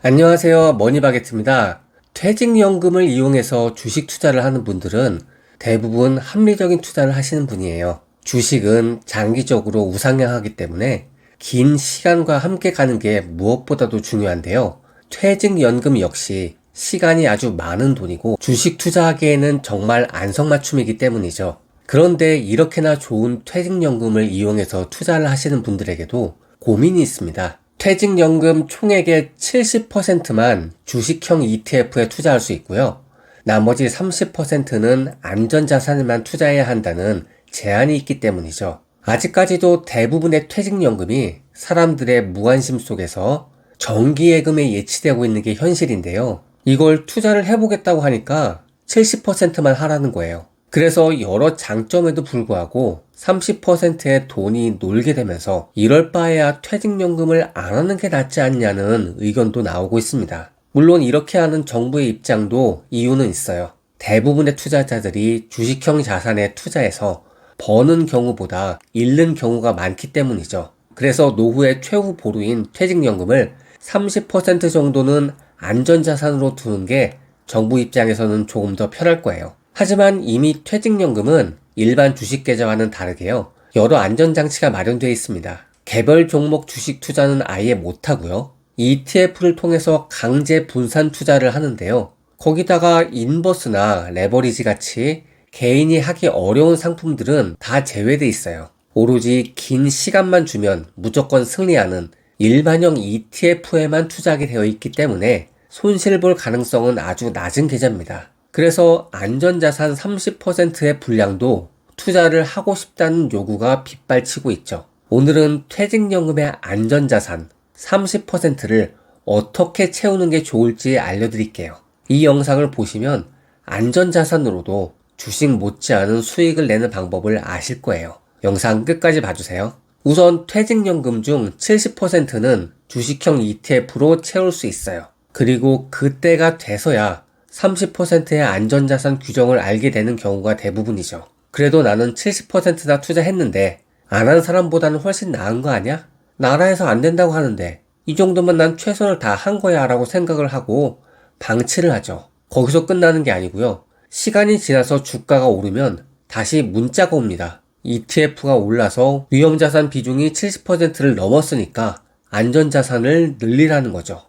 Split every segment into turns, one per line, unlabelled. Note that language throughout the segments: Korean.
안녕하세요. 머니바게트입니다. 퇴직연금을 이용해서 주식 투자를 하는 분들은 대부분 합리적인 투자를 하시는 분이에요. 주식은 장기적으로 우상향하기 때문에 긴 시간과 함께 가는 게 무엇보다도 중요한데요. 퇴직연금 역시 시간이 아주 많은 돈이고 주식 투자하기에는 정말 안성맞춤이기 때문이죠. 그런데 이렇게나 좋은 퇴직연금을 이용해서 투자를 하시는 분들에게도 고민이 있습니다. 퇴직연금 총액의 70%만 주식형 ETF에 투자할 수 있고요. 나머지 30%는 안전자산에만 투자해야 한다는 제한이 있기 때문이죠. 아직까지도 대부분의 퇴직연금이 사람들의 무관심 속에서 정기예금에 예치되고 있는 게 현실인데요. 이걸 투자를 해보겠다고 하니까 70%만 하라는 거예요. 그래서 여러 장점에도 불구하고 30%의 돈이 놀게 되면서 이럴 바에야 퇴직연금을 안 하는 게 낫지 않냐는 의견도 나오고 있습니다. 물론 이렇게 하는 정부의 입장도 이유는 있어요. 대부분의 투자자들이 주식형 자산에 투자해서 버는 경우보다 잃는 경우가 많기 때문이죠. 그래서 노후의 최후 보루인 퇴직연금을 30% 정도는 안전자산으로 두는 게 정부 입장에서는 조금 더 편할 거예요. 하지만 이미 퇴직연금은 일반 주식 계좌와는 다르게요. 여러 안전장치가 마련되어 있습니다. 개별 종목 주식 투자는 아예 못하고요. ETF를 통해서 강제 분산 투자를 하는데요. 거기다가 인버스나 레버리지 같이 개인이 하기 어려운 상품들은 다 제외돼 있어요. 오로지 긴 시간만 주면 무조건 승리하는 일반형 ETF에만 투자하게 되어 있기 때문에 손실 볼 가능성은 아주 낮은 계좌입니다. 그래서 안전자산 30%의 분량도 투자를 하고 싶다는 요구가 빗발치고 있죠. 오늘은 퇴직연금의 안전자산 30%를 어떻게 채우는 게 좋을지 알려드릴게요. 이 영상을 보시면 안전자산으로도 주식 못지않은 수익을 내는 방법을 아실 거예요. 영상 끝까지 봐주세요. 우선 퇴직연금 중 70%는 주식형 ETF로 채울 수 있어요. 그리고 그때가 돼서야 30%의 안전자산 규정을 알게 되는 경우가 대부분이죠. 그래도 나는 70%나 투자했는데 안 한 사람보다는 훨씬 나은 거 아니야? 나라에서 안 된다고 하는데 이 정도면 난 최선을 다 한 거야 라고 생각을 하고 방치를 하죠. 거기서 끝나는 게 아니고요. 시간이 지나서 주가가 오르면 다시 문자가 옵니다. ETF가 올라서 위험자산 비중이 70%를 넘었으니까 안전자산을 늘리라는 거죠.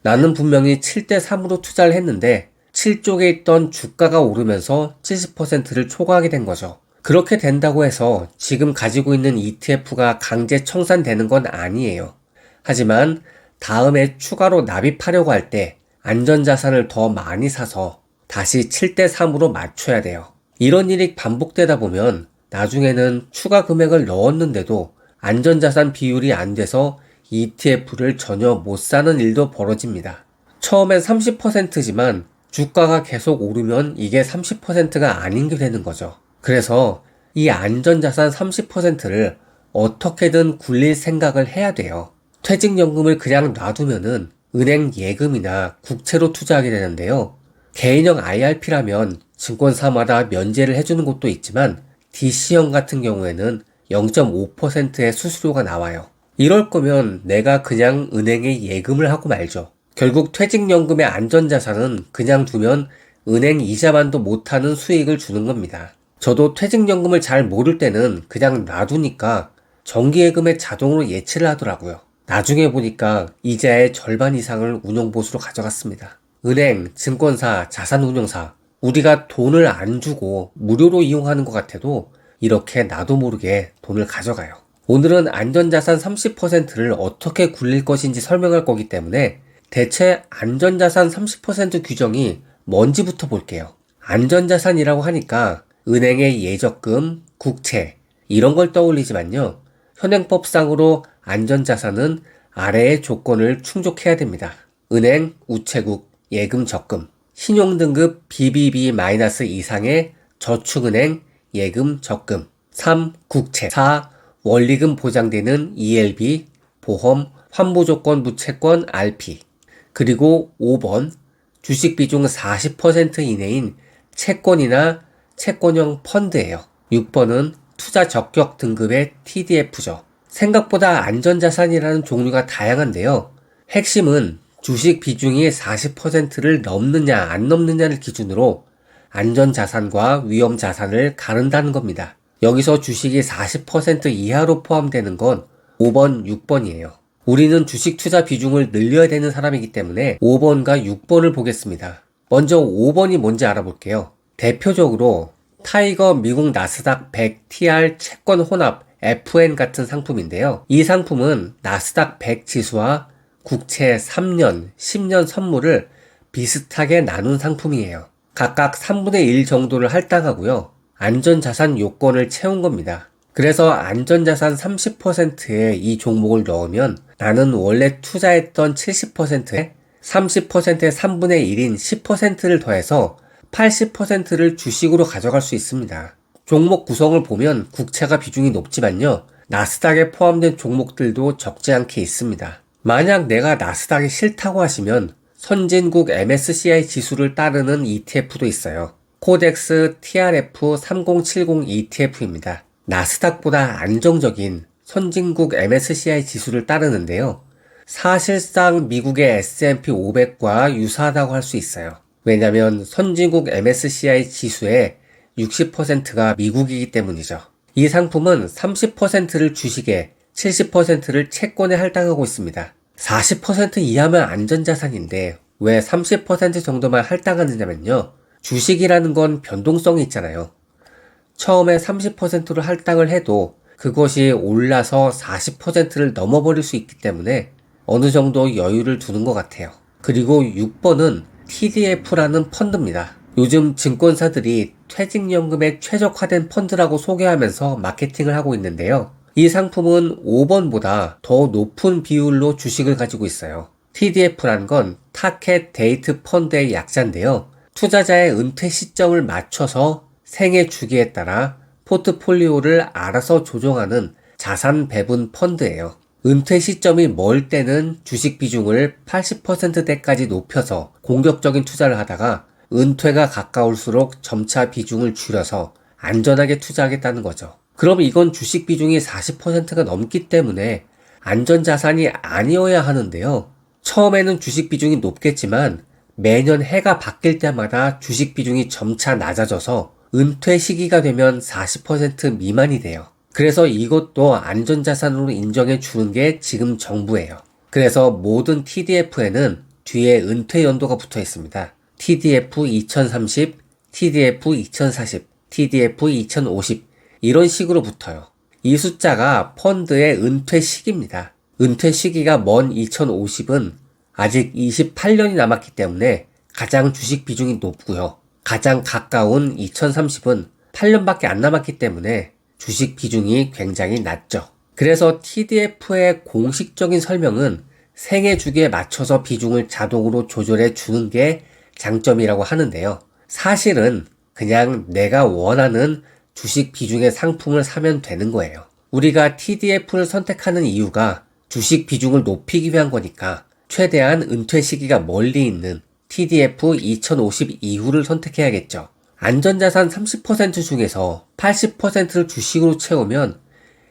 나는 분명히 7대3으로 투자를 했는데 7쪽에 있던 주가가 오르면서 70%를 초과하게 된 거죠. 그렇게 된다고 해서 지금 가지고 있는 ETF가 강제 청산되는 건 아니에요. 하지만 다음에 추가로 납입하려고 할 때 안전자산을 더 많이 사서 다시 7대3으로 맞춰야 돼요. 이런 일이 반복되다 보면 나중에는 추가 금액을 넣었는데도 안전자산 비율이 안 돼서 ETF를 전혀 못 사는 일도 벌어집니다. 처음엔 30%지만 주가가 계속 오르면 이게 30%가 아닌 게 되는 거죠. 그래서 이 안전자산 30%를 어떻게든 굴릴 생각을 해야 돼요. 퇴직연금을 그냥 놔두면은 은행 예금이나 국채로 투자하게 되는데요. 개인형 IRP라면 증권사마다 면제를 해주는 곳도 있지만 DC형 같은 경우에는 0.5%의 수수료가 나와요. 이럴 거면 내가 그냥 은행에 예금을 하고 말죠. 결국 퇴직연금의 안전자산은 그냥 두면 은행 이자만도 못하는 수익을 주는 겁니다. 저도 퇴직연금을 잘 모를 때는 그냥 놔두니까 정기예금에 자동으로 예치를 하더라고요. 나중에 보니까 이자의 절반 이상을 운용보수로 가져갔습니다. 은행, 증권사, 자산운용사, 우리가 돈을 안 주고 무료로 이용하는 것 같아도 이렇게 나도 모르게 돈을 가져가요. 오늘은 안전자산 30%를 어떻게 굴릴 것인지 설명할 거기 때문에 대체 안전자산 30% 규정이 뭔지부터 볼게요. 안전자산이라고 하니까 은행의 예적금, 국채 이런 걸 떠올리지만요. 현행법상으로 안전자산은 아래의 조건을 충족해야 됩니다. 은행, 우체국, 예금 적금, 신용등급 BBB- 이상의 저축은행, 예금 적금, 3. 국채, 4. 원리금 보장되는 ELB, 보험, 환보조건 무채권 RP, 그리고 5번 주식 비중 40% 이내인 채권이나 채권형 펀드예요. 6번은 투자 적격 등급의 TDF죠. 생각보다 안전자산이라는 종류가 다양한데요. 핵심은 주식 비중이 40%를 넘느냐 안 넘느냐를 기준으로 안전자산과 위험자산을 가른다는 겁니다. 여기서 주식이 40% 이하로 포함되는 건 5번, 6번이에요. 우리는 주식 투자 비중을 늘려야 되는 사람이기 때문에 5번과 6번을 보겠습니다. 먼저 5번이 뭔지 알아볼게요. 대표적으로 타이거 미국 나스닥 100 TR 채권 혼합 FN 같은 상품인데요. 이 상품은 나스닥 100 지수와 국채 3년, 10년 선물을 비슷하게 나눈 상품이에요. 각각 3분의 1 정도를 할당하고요. 안전자산 요건을 채운 겁니다. 그래서 안전자산 30%에 이 종목을 넣으면 나는 원래 투자했던 70%에 30%의 3분의 1인 10%를 더해서 80%를 주식으로 가져갈 수 있습니다. 종목 구성을 보면 국채가 비중이 높지만요. 나스닥에 포함된 종목들도 적지 않게 있습니다. 만약 내가 나스닥이 싫다고 하시면 선진국 MSCI 지수를 따르는 ETF도 있어요. 코덱스 TRF3070 ETF입니다. 나스닥보다 안정적인 선진국 MSCI 지수를 따르는데요. 사실상 미국의 S&P 500과 유사하다고 할 수 있어요. 왜냐하면 선진국 MSCI 지수의 60%가 미국이기 때문이죠. 이 상품은 30%를 주식에 70%를 채권에 할당하고 있습니다. 40% 이하면 안전자산인데 왜 30% 정도만 할당하느냐면요. 주식이라는 건 변동성이 있잖아요. 처음에 30%로 할당을 해도 그것이 올라서 40%를 넘어버릴 수 있기 때문에 어느 정도 여유를 두는 것 같아요. 그리고 6번은 TDF라는 펀드입니다. 요즘 증권사들이 퇴직연금에 최적화된 펀드라고 소개하면서 마케팅을 하고 있는데요. 이 상품은 5번보다 더 높은 비율로 주식을 가지고 있어요. TDF란 건 타켓 데이트 펀드의 약자인데요. 투자자의 은퇴 시점을 맞춰서 생애 주기에 따라 포트폴리오를 알아서 조정하는 자산 배분 펀드예요. 은퇴 시점이 멀 때는 주식 비중을 80%대까지 높여서 공격적인 투자를 하다가 은퇴가 가까울수록 점차 비중을 줄여서 안전하게 투자하겠다는 거죠. 그럼 이건 주식 비중이 40%가 넘기 때문에 안전자산이 아니어야 하는데요. 처음에는 주식 비중이 높겠지만 매년 해가 바뀔 때마다 주식 비중이 점차 낮아져서 은퇴 시기가 되면 40% 미만이 돼요. 그래서 이것도 안전자산으로 인정해 주는 게 지금 정부예요. 그래서 모든 TDF에는 뒤에 은퇴 연도가 붙어 있습니다. TDF 2030, TDF 2040, TDF 2050 이런 식으로 붙어요. 이 숫자가 펀드의 은퇴 시기입니다. 은퇴 시기가 먼 2050은 아직 28년이 남았기 때문에 가장 주식 비중이 높고요. 가장 가까운 2030은 8년밖에 안 남았기 때문에 주식 비중이 굉장히 낮죠. 그래서 TDF의 공식적인 설명은 생애 주기에 맞춰서 비중을 자동으로 조절해 주는 게 장점이라고 하는데요. 사실은 그냥 내가 원하는 주식 비중의 상품을 사면 되는 거예요. 우리가 TDF를 선택하는 이유가 주식 비중을 높이기 위한 거니까 최대한 은퇴 시기가 멀리 있는 TDF 2050 이후를 선택해야겠죠. 안전자산 30% 중에서 80%를 주식으로 채우면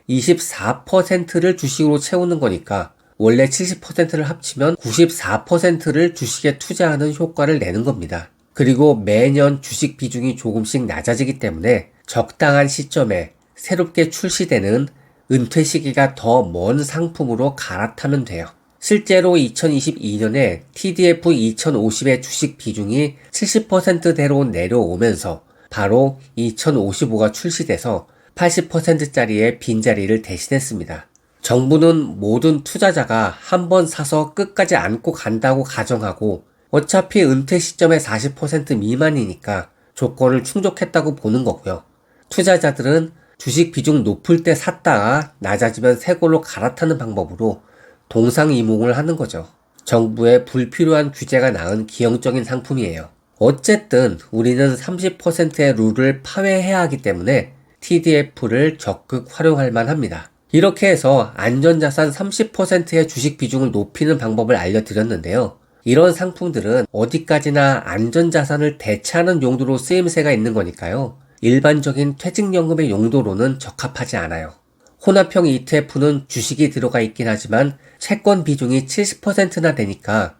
24%를 주식으로 채우는 거니까 원래 70%를 합치면 94%를 주식에 투자하는 효과를 내는 겁니다. 그리고 매년 주식 비중이 조금씩 낮아지기 때문에 적당한 시점에 새롭게 출시되는 은퇴 시기가 더 먼 상품으로 갈아타면 돼요. 실제로 2022년에 TDF 2050의 주식 비중이 70%대로 내려오면서 바로 2055가 출시돼서 80%짜리의 빈자리를 대신했습니다. 정부는 모든 투자자가 한 번 사서 끝까지 안고 간다고 가정하고 어차피 은퇴 시점의 40% 미만이니까 조건을 충족했다고 보는 거고요. 투자자들은 주식 비중 높을 때 샀다가 낮아지면 새 걸로 갈아타는 방법으로 동상이몽을 하는 거죠. 정부의 불필요한 규제가 낳은 기형적인 상품이에요. 어쨌든 우리는 30%의 룰을 파회해야 하기 때문에 TDF를 적극 활용할 만합니다. 이렇게 해서 안전자산 30%의 주식 비중을 높이는 방법을 알려드렸는데요. 이런 상품들은 어디까지나 안전자산을 대체하는 용도로 쓰임새가 있는 거니까요. 일반적인 퇴직연금의 용도로는 적합하지 않아요. 혼합형 ETF는 주식이 들어가 있긴 하지만 채권 비중이 70%나 되니까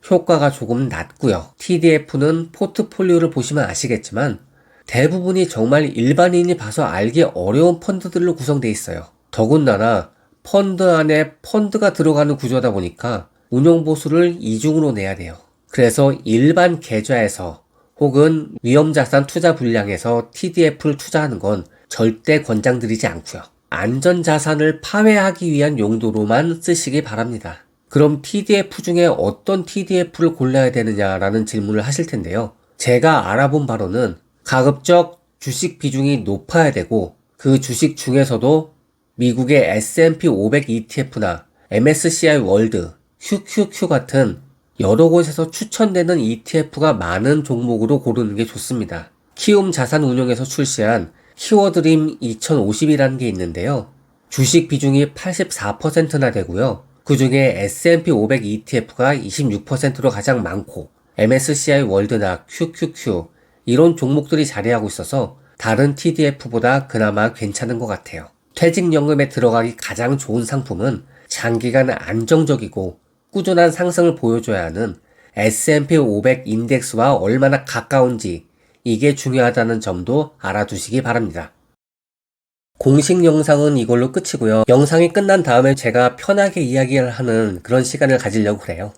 효과가 조금 낮고요. TDF는 포트폴리오를 보시면 아시겠지만 대부분이 정말 일반인이 봐서 알기 어려운 펀드들로 구성되어 있어요. 더군다나 펀드 안에 펀드가 들어가는 구조다 보니까 운용보수를 이중으로 내야 돼요. 그래서 일반 계좌에서 혹은 위험자산 투자 분량에서 TDF를 투자하는 건 절대 권장드리지 않고요. 안전자산을 파회하기 위한 용도로만 쓰시기 바랍니다. 그럼 TDF 중에 어떤 TDF를 골라야 되느냐라는 질문을 하실 텐데요. 제가 알아본 바로는 가급적 주식 비중이 높아야 되고 그 주식 중에서도 미국의 S&P 500 ETF나 MSCI 월드, QQQ 같은 여러 곳에서 추천되는 ETF가 많은 종목으로 고르는 게 좋습니다. 키움 자산운용에서 출시한 키워드림 2050이라는 게 있는데요. 주식 비중이 84%나 되고요. 그 중에 S&P 500 ETF가 26%로 가장 많고 MSCI 월드나 QQQ 이런 종목들이 자리하고 있어서 다른 TDF보다 그나마 괜찮은 것 같아요. 퇴직연금에 들어가기 가장 좋은 상품은 장기간 안정적이고 꾸준한 상승을 보여줘야 하는 S&P 500 인덱스와 얼마나 가까운지 이게 중요하다는 점도 알아두시기 바랍니다. 공식 영상은 이걸로 끝이고요. 영상이 끝난 다음에 제가 편하게 이야기를 하는 그런 시간을 가지려고 그래요.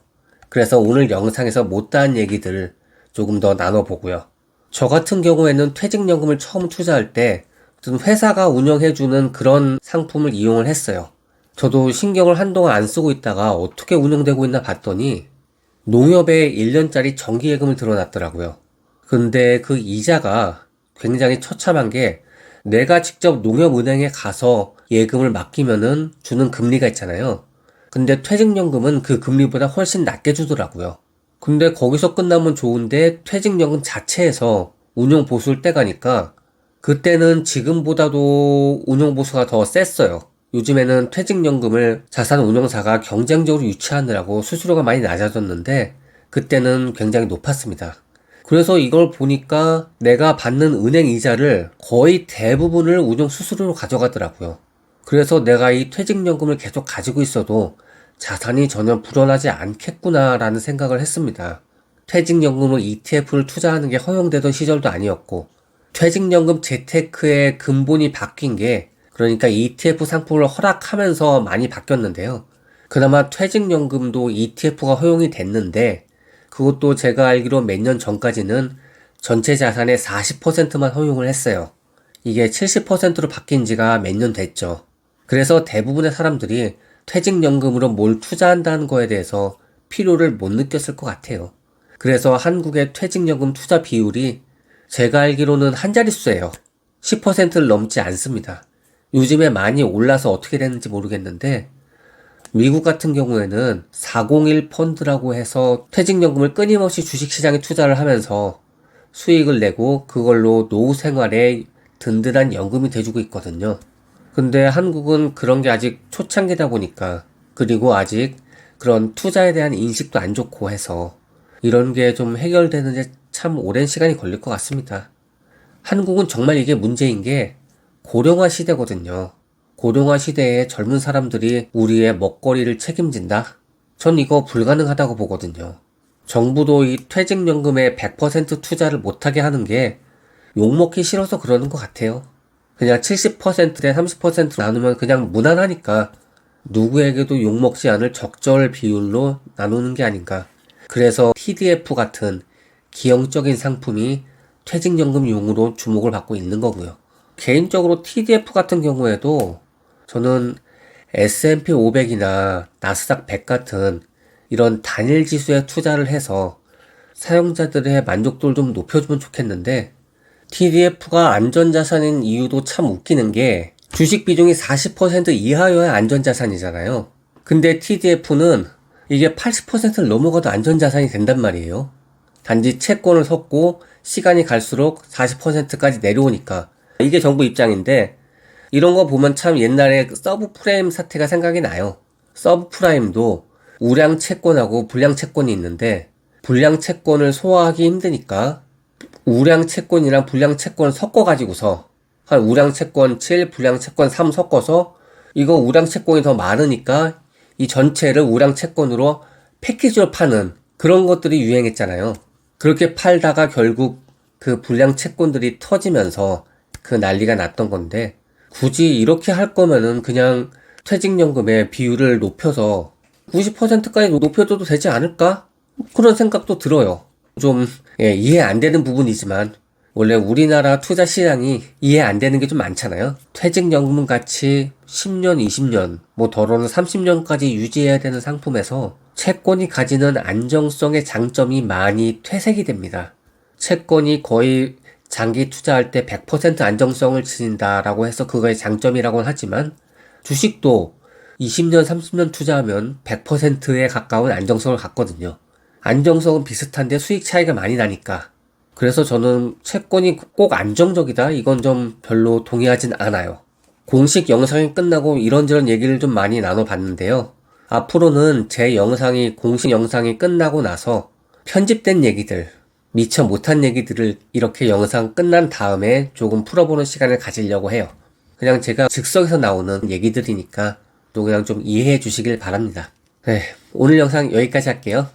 그래서 오늘 영상에서 못다한 얘기들 조금 더 나눠보고요. 저 같은 경우에는 퇴직연금을 처음 투자할 때 어떤 회사가 운영해주는 그런 상품을 이용을 했어요. 저도 신경을 한동안 안 쓰고 있다가 어떻게 운영되고 있나 봤더니 농협에 1년짜리 정기예금을 들어놨더라고요. 근데 그 이자가 굉장히 처참한 게 내가 직접 농협은행에 가서 예금을 맡기면은 주는 금리가 있잖아요. 근데 퇴직연금은 그 금리보다 훨씬 낮게 주더라고요. 근데 거기서 끝나면 좋은데 퇴직연금 자체에서 운용보수를 떼가니까 그때는 지금보다도 운용보수가 더 셌어요. 요즘에는 퇴직연금을 자산운용사가 경쟁적으로 유치하느라고 수수료가 많이 낮아졌는데 그때는 굉장히 높았습니다. 그래서 이걸 보니까 내가 받는 은행 이자를 거의 대부분을 운용 수수료로 가져가더라고요. 그래서 내가 이 퇴직연금을 계속 가지고 있어도 자산이 전혀 불어나지 않겠구나라는 생각을 했습니다. 퇴직연금으로 ETF를 투자하는 게 허용되던 시절도 아니었고 퇴직연금 재테크의 근본이 바뀐 게 그러니까 ETF 상품을 허락하면서 많이 바뀌었는데요. 그나마 퇴직연금도 ETF가 허용이 됐는데 그것도 제가 알기로 몇 년 전까지는 전체 자산의 40%만 허용을 했어요. 이게 70%로 바뀐 지가 몇 년 됐죠. 그래서 대부분의 사람들이 퇴직연금으로 뭘 투자한다는 거에 대해서 필요를 못 느꼈을 것 같아요. 그래서 한국의 퇴직연금 투자 비율이 제가 알기로는 한 자릿수예요. 10%를 넘지 않습니다. 요즘에 많이 올라서 어떻게 됐는지 모르겠는데 미국 같은 경우에는 401 펀드라고 해서 퇴직연금을 끊임없이 주식시장에 투자를 하면서 수익을 내고 그걸로 노후 생활에 든든한 연금이 돼주고 있거든요. 근데 한국은 그런 게 아직 초창기다 보니까 그리고 아직 그런 투자에 대한 인식도 안 좋고 해서 이런 게 좀 해결되는데 참 오랜 시간이 걸릴 것 같습니다. 한국은 정말 이게 문제인 게 고령화 시대거든요. 고령화 시대에 젊은 사람들이 우리의 먹거리를 책임진다? 전 이거 불가능하다고 보거든요. 정부도 이 퇴직연금에 100% 투자를 못하게 하는 게 욕먹기 싫어서 그러는 것 같아요. 그냥 70%대 30% 나누면 그냥 무난하니까 누구에게도 욕먹지 않을 적절 비율로 나누는 게 아닌가. 그래서 TDF 같은 기형적인 상품이 퇴직연금용으로 주목을 받고 있는 거고요. 개인적으로 TDF 같은 경우에도 저는 S&P 500이나 나스닥 100 같은 이런 단일 지수에 투자를 해서 사용자들의 만족도를 좀 높여주면 좋겠는데 TDF가 안전자산인 이유도 참 웃기는 게 주식 비중이 40% 이하여야 안전자산이잖아요. 근데 TDF는 이게 80%를 넘어가도 안전자산이 된단 말이에요. 단지 채권을 섞고 시간이 갈수록 40%까지 내려오니까 이게 정부 입장인데 이런 거 보면 참 옛날에 서브프라임 사태가 생각이 나요. 서브프라임도 우량 채권하고 불량 채권이 있는데 불량 채권을 소화하기 힘드니까 우량 채권이랑 불량 채권을 섞어가지고서 한 우량 채권 7, 불량 채권 3 섞어서 이거 우량 채권이 더 많으니까 이 전체를 우량 채권으로 패키지로 파는 그런 것들이 유행했잖아요. 그렇게 팔다가 결국 그 불량 채권들이 터지면서 그 난리가 났던 건데, 굳이 이렇게 할 거면은 그냥 퇴직연금의 비율을 높여서 90%까지 높여줘도 되지 않을까? 그런 생각도 들어요. 좀 이해 안 되는 부분이지만 원래 우리나라 투자 시장이 이해 안 되는 게 좀 많잖아요. 퇴직연금 같이 10년, 20년, 뭐 더러는 30년까지 유지해야 되는 상품에서 채권이 가지는 안정성의 장점이 많이 퇴색이 됩니다. 채권이 거의 장기 투자할 때 100% 안정성을 지닌다라고 해서 그거의 장점이라고는 하지만 주식도 20년, 30년 투자하면 100%에 가까운 안정성을 갖거든요. 안정성은 비슷한데 수익 차이가 많이 나니까. 그래서 저는 채권이 꼭 안정적이다? 이건 좀 별로 동의하진 않아요. 공식 영상이 끝나고 이런저런 얘기를 좀 많이 나눠봤는데요. 앞으로는 제 영상이 공식 영상이 끝나고 나서 편집된 얘기들, 미처 못한 얘기들을 이렇게 영상 끝난 다음에 조금 풀어보는 시간을 가지려고 해요. 그냥 제가 즉석에서 나오는 얘기들이니까 또 그냥 좀 이해해 주시길 바랍니다. 네, 오늘 영상 여기까지 할게요.